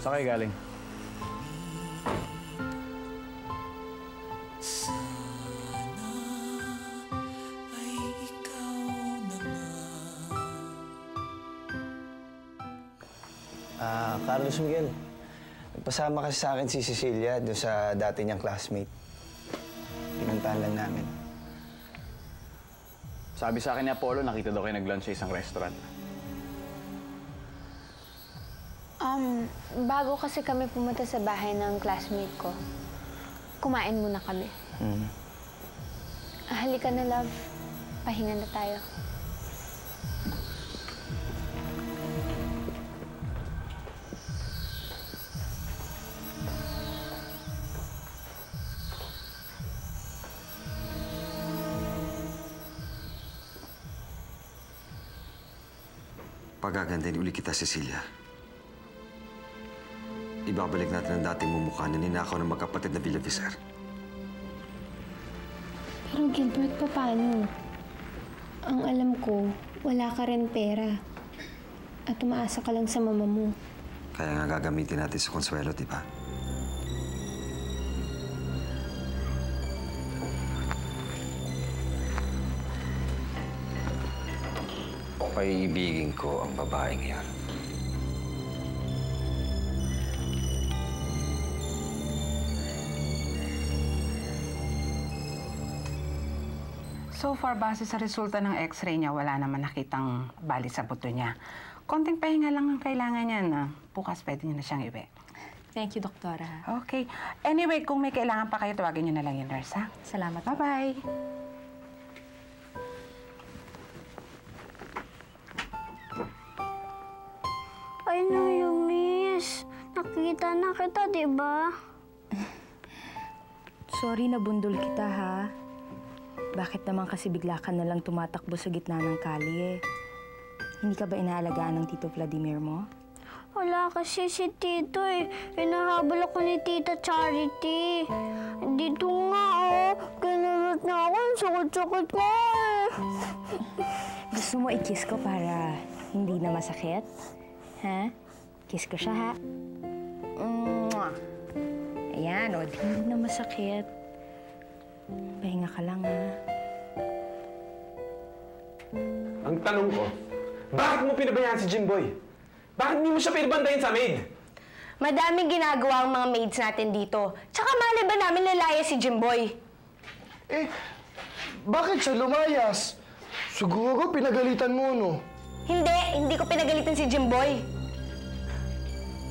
Saan kayo galing? Carlos Miguel. Nagpasama kasi sa akin si Cecilia doon sa dati niyang classmate. Pinuntahan lang namin. Sabi sa akin ni Apollo, nakita daw kayo nag-lunch sa isang restaurant. Bago kasi kami pumunta sa bahay ng classmate ko, kumain muna kami. Halika na, love. Pahinga na tayo. Pagagandahin uli kita, Cecilia. Ibabalik natin ang dating mumukha na ninakaw ng magkapatid na Villavicer. Pero Gilbert, paano? Ang alam ko, wala ka rin pera. At umaasa ka lang sa mama mo. Kaya nga gagamitin natin sa Consuelo, di ba? Paiibigin ko ang babaeng yan. So far, base sa resulta ng x-ray niya, wala naman nakitang bali sa buto niya. Konting pahinga lang ang kailangan niya na bukas pwede niya na siyang iwi. Thank you, Doktora. Okay. Anyway, kung may kailangan pa kayo, tawagin niyo na lang yung nurse, ha? Salamat. Bye-bye. Ay, Miss. Nakita na kita, di ba? Sorry, nabundol kita, ha? Bakit naman kasi bigla ka na lang tumatakbo sa gitna ng kalye? Hindi ka ba inaalagaan ng Tito Vladimir mo? Wala kasi si Tito eh. Hinahabol ako ni Tita Charity. Dito nga, kinulot na ako. Ang sakit-sakit ko eh. Gusto mo i-kiss ko para hindi na masakit? Ha? Kiss ko siya, ha? Mwah! Ayan, o. Hindi na masakit. Pahinga ka lang, ha? Ang tanong ko, bakit mo pinabayaan si Jimboy? Bakit hindi mo siya pinabantayin sa maid? Madaming ginagawa ang mga maids natin dito. Tsaka mali ba namin lalaya si Jimboy? Bakit siya lumayas? Siguro pinagalitan mo, no? Hindi ko pinagalitan si Jimboy.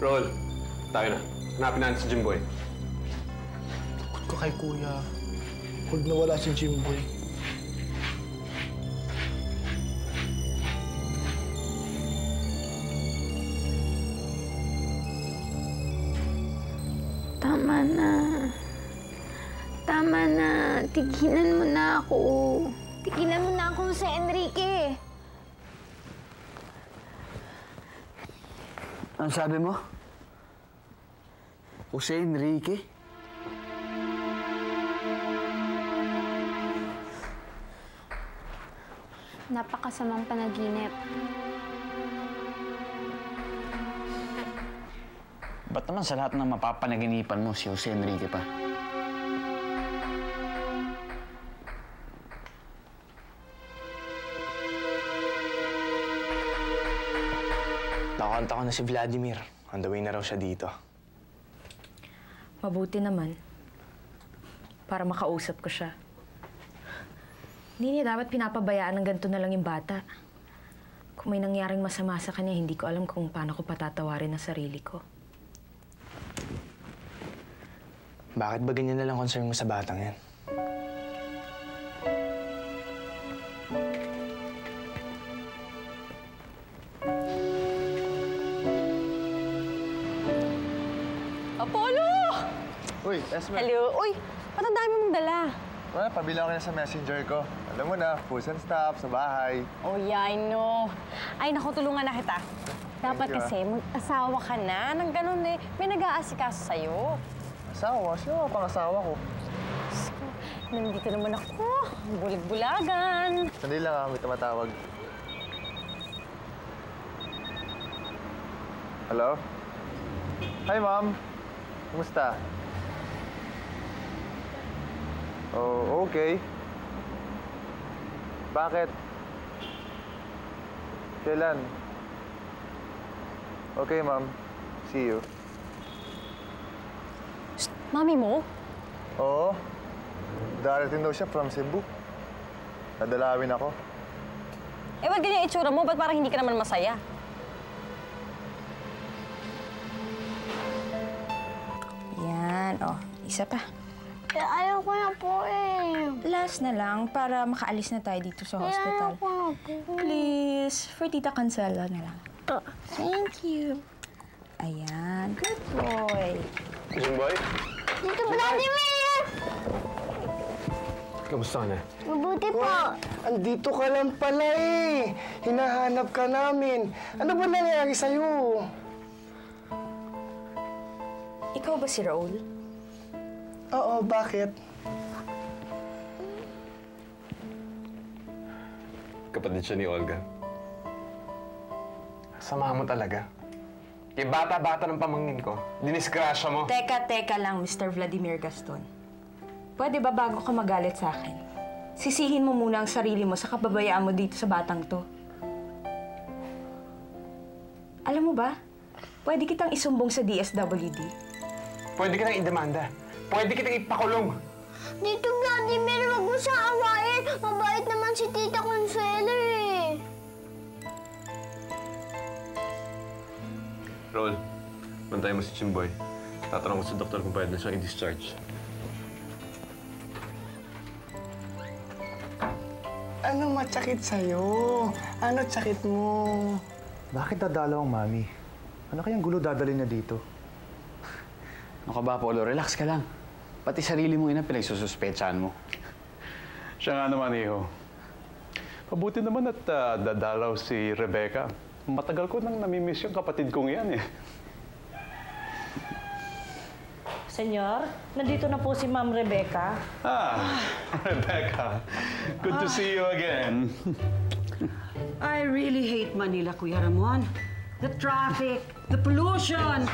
Roll, tayo na. Hanapin natin si Jimboy. Takot ko kay Kuya. Huwag nawala si Jimboy. Tama na. Tama na. Tigilan mo na ako. Tigilan mo na ako sa Enrique. Ano sabi mo? Jose Enrique? Napakasamang panaginip. Ba't naman sa lahat ng mapapanaginipan mo, si Jose Enrique pa? Nakakanta ko na si Vladimir. On the way na raw siya dito. Mabuti naman. Para makausap ko siya. Hindi niya dapat pinapabayaan ng ganito na lang yung bata. Kung may nangyaring masama sa kanya, hindi ko alam kung paano ko patatawarin ang sarili ko. Bakit ba ganyan na lang concern mo sa batang yan? Apollo! Uy, Esmer. Hello? Uy, ba't ang dami mong dala? Wala, pabila ko na sa messenger ko. Alam mo na, foods and stuff sa bahay. Oh, yeah, I know. Ay, naku, tulungan na kita. Dapat you, kasi mag-asawa ka na. Nang ganun eh, may nag-aasikaso sa'yo. Asawa? Sino ang pang-asawa ko? Nandito naman ako. Bulag-bulagan. Sandali lang, may tumatawag. Hello? Hi, Mom. Kumusta? Oh, okay. Bakit? Kailan? Okay, Mom. See you. Mami mo? Oo. Darating daw siya from Cebu. Dadalawin ako. Eh, ba't ganyan itsura mo? Ba't parang hindi ka naman masaya? Yan, oh. Isa pa. Eh, ayaw ko na po eh. Last na lang para makaalis na tayo dito sa hospital. Ayaw ko na po. Please, for Tita Cancela na lang. Thank you. Ayan, good boy. Jimboy? Tito Vladimir! Kamusta ka na? Mabuti po. Andito ka lang pala eh. Hinahanap ka namin. Ano ba nangyari sa'yo? Ikaw ba si Raul? Oo, bakit? Kapatid siya ni Olga. Sama mo talaga. Yung bata-bata ng pamangkin ko, dinisgrasya mo. Teka lang, Mr. Vladimir Gaston. Pwede ba bago ka magalit sa akin, sisihin mo muna ang sarili mo sa kababayaan mo dito sa batang to? Alam mo ba, pwede kitang isumbong sa DSWD. Pwede kitang idemanda. Pwede kitang ipakulong. Tito Vladimir, wag mo siyang awayin. Mabait naman si Tita Consuelo eh. Raul, bantayan mo si Jimboy. Tatanong ko sa doktor kung pwede na siyang i-discharge. Ano matsakit sa'yo? Ano tsakit mo? Bakit dadalaw ang mami? Ano kayang gulo dadalhin niya dito? Ano ka ba, Polo? Relax ka lang. Pati sarili mo ina pinagsususpetsahan mo. Siya nga naman, Iho. Mabuti naman at dadalaw si Rebecca. Matagal ko nang namimiss yung kapatid kong yan eh. Senyor, nandito na po si Ma'am Rebecca. Rebecca. Good to see you again. I really hate Manila, Kuya Ramon. The traffic, the pollution.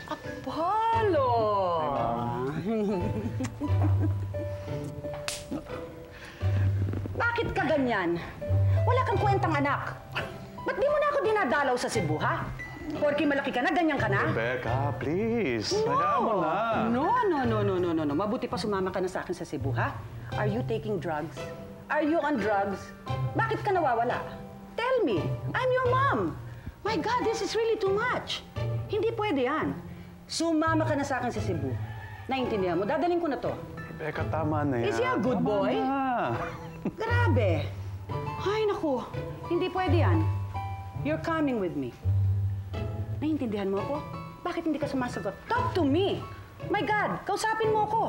Apollo! Bakit ka ganyan? Wala kang kwentang anak. Ba't di mo na ako dinadalaw sa Cebu, ha? Porky malaki ka na, ganyan ka na? Rebecca, please. Hayaan mo na. No. Mabuti pa sumama ka na sa akin sa Cebu, ha? Are you taking drugs? Are you on drugs? Bakit ka nawawala? Tell me. I'm your mom. My God, this is really too much. Hindi pwede yan. Sumama ka na sa akin sa Cebu. Naintindihan mo? Dadaling ko na to. Rebecca, tama na yan. Is he a good boy? Grabe. Ay, naku. Hindi pwede yan. You're coming with me. Naiintindihan mo ako? Bakit hindi ka sumasagot? Talk to me! My God, kausapin mo ako!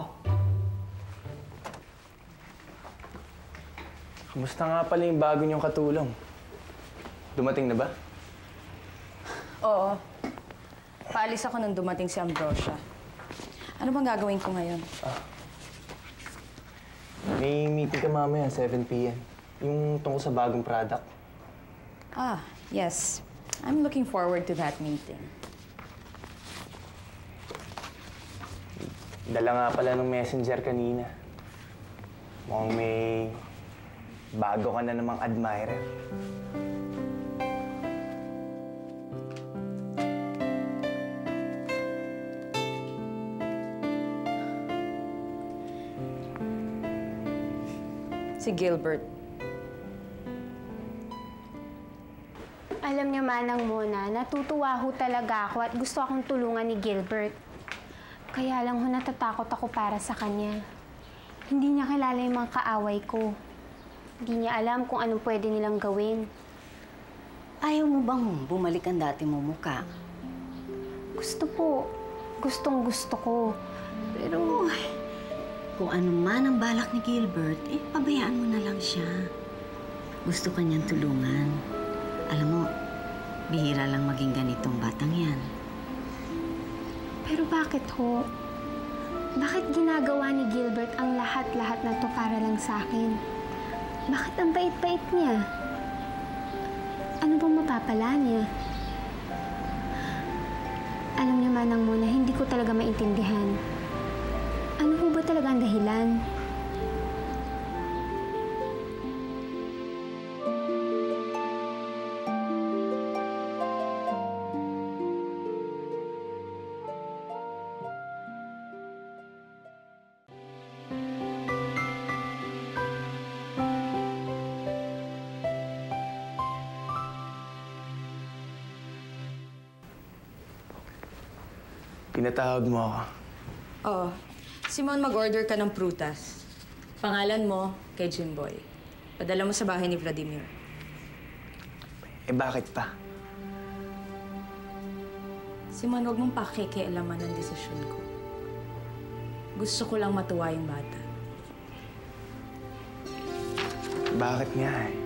Kamusta nga pala yung bago niyong katulong? Dumating na ba? Oo. Paalis ako nung dumating si Ambrosia. Ano bang gagawin ko ngayon? May meeting ka mamaya, 7 p.m. Yung tungkol sa bagong product. Yes. I'm looking forward to that meeting. Dala nga pala ng messenger kanina. Mukhang may bago ka na namang admirer. Si Gilbert. Alam niya, Manang Mona, natutuwa ho talaga ako at gusto akong tulungan ni Gilbert. Kaya lang ho natatakot ako para sa kanya. Hindi niya kilala yung mga kaaway ko. Hindi niya alam kung anong pwede nilang gawin. Ayaw mo bang bumalik ang dati mo mukha? Gusto po. Gustong gusto ko. Pero kung ano man ang balak ni Gilbert, pabayaan mo na lang siya. Gusto ka niyang tulungan. Alam mo, bihira lang maging ganitong batang yan. Pero bakit ho? Bakit ginagawa ni Gilbert ang lahat-lahat na to para lang sa akin? Bakit ang bait-bait niya? Ano bang mapapala niya? Alam niyo, Manang Mona, hindi ko talaga maintindihan. Ano po ba talaga ang dahilan? Pinatawag mo ako. Oo. Simon, mag-order ka ng prutas. Pangalan mo, kay Jimboy. Padala mo sa bahay ni Vladimir. Eh, bakit pa? Simon, huwag mong pakikialaman ang desisyon ko. Gusto ko lang matuwa yung bata. Bakit nga eh?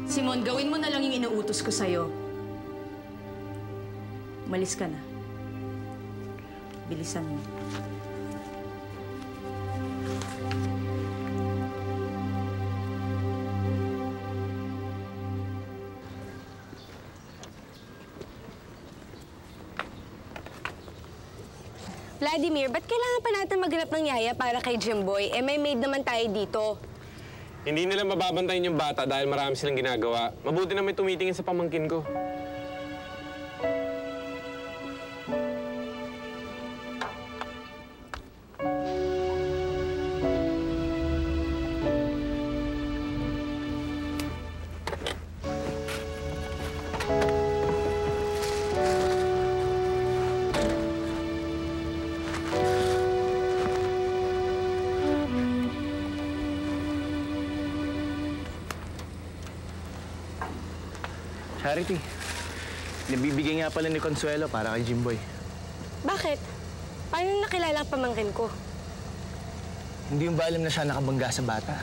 Simon, gawin mo na lang yung inuutos ko sa'yo. Umalis ka na. Bilisan mo. Vladimir, ba't kailangan pa natin maghanap ng yaya para kay Jimboy? Eh, may maid naman tayo dito. Hindi nila mababantayin yung bata dahil marami silang ginagawa. Mabuti na may tumitingin sa pamangkin ko. Charity, nabibigay nga pala ni Consuelo para kay Jimboy. Bakit? Paano nakilala ang pamangkin ko? Hindi yung ba alam na siya nakabangga sa bata?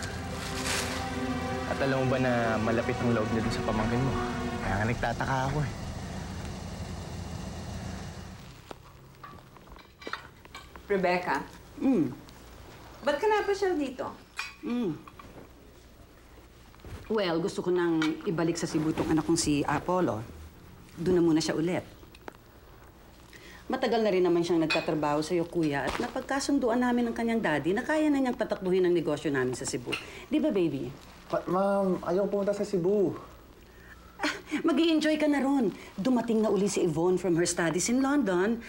At alam mo ba na malapit ang loob niya dun sa pamangkin mo? Kaya nga nagtataka ako eh. Rebecca? Ba't ka napasyal dito? Well, gusto ko nang ibalik sa Cebu tong anak kong si Apollo. Doon na muna siya ulit. Matagal na rin naman siyang nagtatrabaho sa'yo, kuya, at napagkasunduan namin ng kanyang daddy na kaya na niyang tatakbuhin ang negosyo namin sa Cebu. Di ba, baby? Ma'am, ayaw pumunta sa Cebu. Mag-i-enjoy ka na ron. Dumating na uli si Yvonne from her studies in London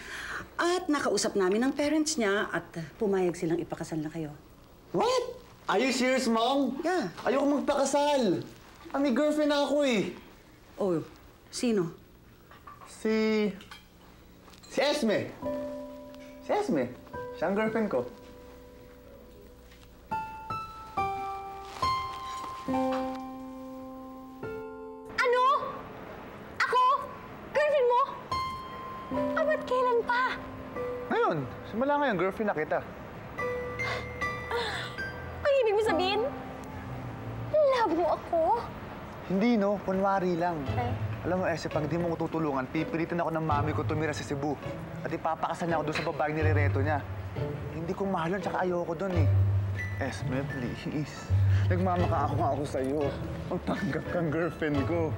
at nakausap namin ang parents niya at pumayag silang ipakasal na kayo. What? Are you serious, Mom? Yeah. Ayoko magpakasal. May girlfriend na ako eh. Oh, sino? Si Esme. Si Esme. Siya ang girlfriend ko. Ano? Ako? Girlfriend mo? Ba't kailan pa? Ngayon. Simula ngayon, girlfriend na kita. Ang ibig mo sabihin? Love mo ako? Hindi, no. Kunwari lang. Alam mo, Esme, pag di mo ko tutulungan, pipilitin ako ng mami ko tumira sa Cebu. At ipapakasal niya ako doon sa babaeng nirereto niya. Hindi ko mahal yun, tsaka ayoko doon eh. Esme, please. Nagmamaka ako sa'yo. Magpanggap kang girlfriend ko.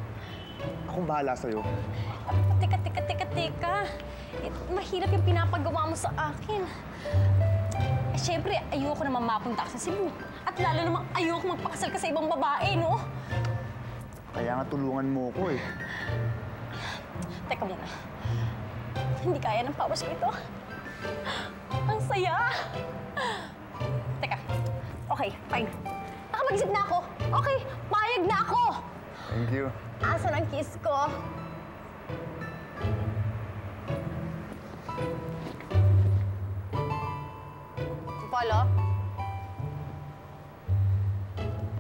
Akong bahala sa'yo. Teka. Mahirap yung pinapagawa mo sa akin. Eh, syempre, ayoko naman mapunta ka sa Cebu. At lalo namang ayoko magpakasal ka sa ibang babae, no? Kaya nga tulungan mo ko eh. Teka muna. Hindi kaya ng powers ko ito. Ang saya! Teka. Okay, fine. Nakapag-isip na ako. Okay, payag na ako! Thank you. Asan ang kiss ko? Polo?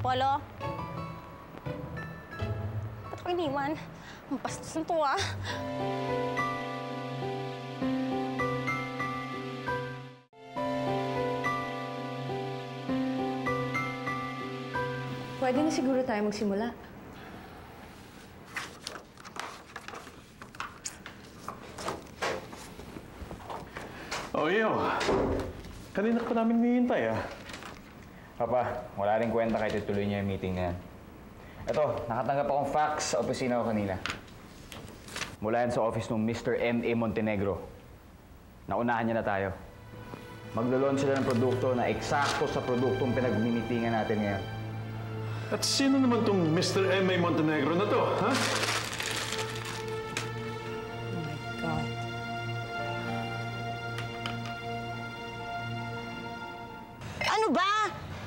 Polo? Ba't ako iniwan? Ang bastos na to, ah. Pwede na siguro tayo magsimula. Oh, iyo. Kanina ko namin hinihintay, ah. Papa, wala rin kwenta kahit ituloy niya yung meeting na yan. Ito, nakatanggap akong fax sa opisina ko kanina. Mula yan sa office ng Mr. M.A. Montenegro. Naunahan niya na tayo. Maglo-launch sila ng produkto na eksakto sa produktong pinagmimitingan natin ngayon. At sino naman tong Mr. M.A. Montenegro na to, ha? Ano ba?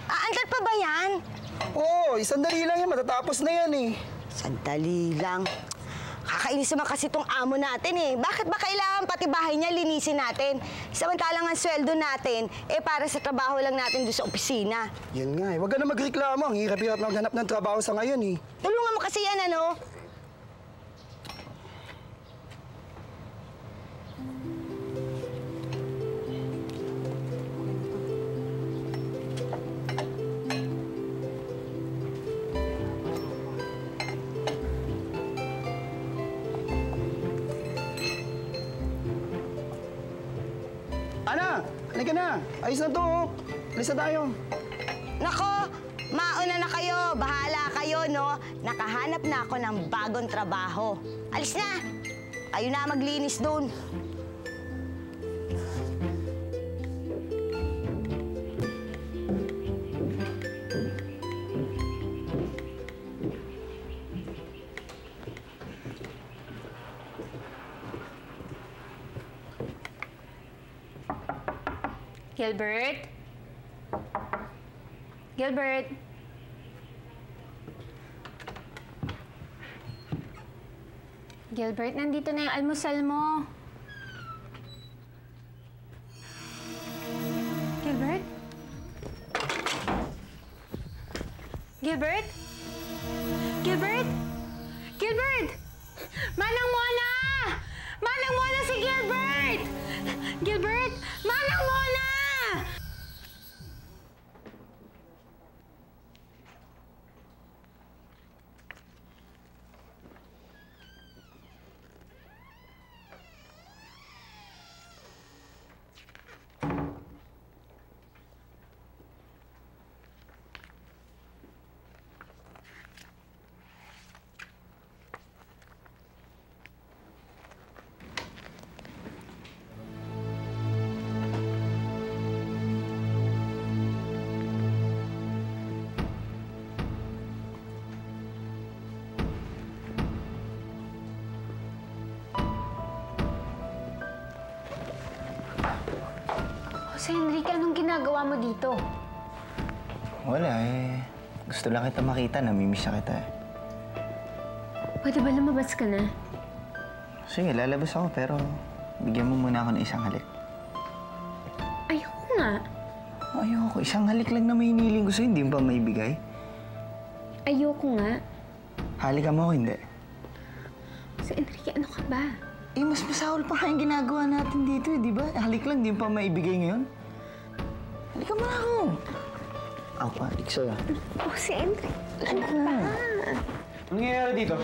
Aandar pa ba yan? Oo, sandali lang yan. Matatapos na yan eh. Sandali lang. Kakainis naman kasi itong amo natin eh. Bakit ba kailangan pati bahay niya linisin natin? Samantalang ang sweldo natin, para sa trabaho lang natin doon sa opisina. Yan nga eh. Huwag ka na magreklamo. Ang hirap-hirap maghanap ng trabaho sa ngayon eh. Tulungan mo kasi yan, ano? Ana! Halika na! Ayos na to, oh. Alis na tayo. Nako, mauna na kayo. Bahala kayo, no? Nakahanap na ako ng bagong trabaho. Alis na! Kayo na maglinis doon. Gilbert? Gilbert? Gilbert, nandito na yung almusal mo. Gilbert? Gilbert? Gilbert? Gilbert! Manang Mona! Manang Mona si Gilbert! Gilbert! Manang Mona! Jose Enrique, anong ginagawa mo dito? Wala eh. Gusto lang kita makita. Namimiss na kita eh. Pwede ba lumabas ka na? Sige, lalabas ako pero bigyan mo muna ako ng isang halik. Ayoko nga. Ayoko. Isang halik lang na may hiniling ko sa'yo. Hindi mo ba maibigay? Ayoko nga. Halikan mo ako, hindi. Jose Enrique, ano ka ba? Eh, mas masahol pa nga yung ginagawa natin dito eh, di ba? Halik lang, di mo pa maibigay ngayon. Halikan mo na ako. Ako pa, halik sa'yo. Jose Enrique, ano ba? Anong nangyayari dito?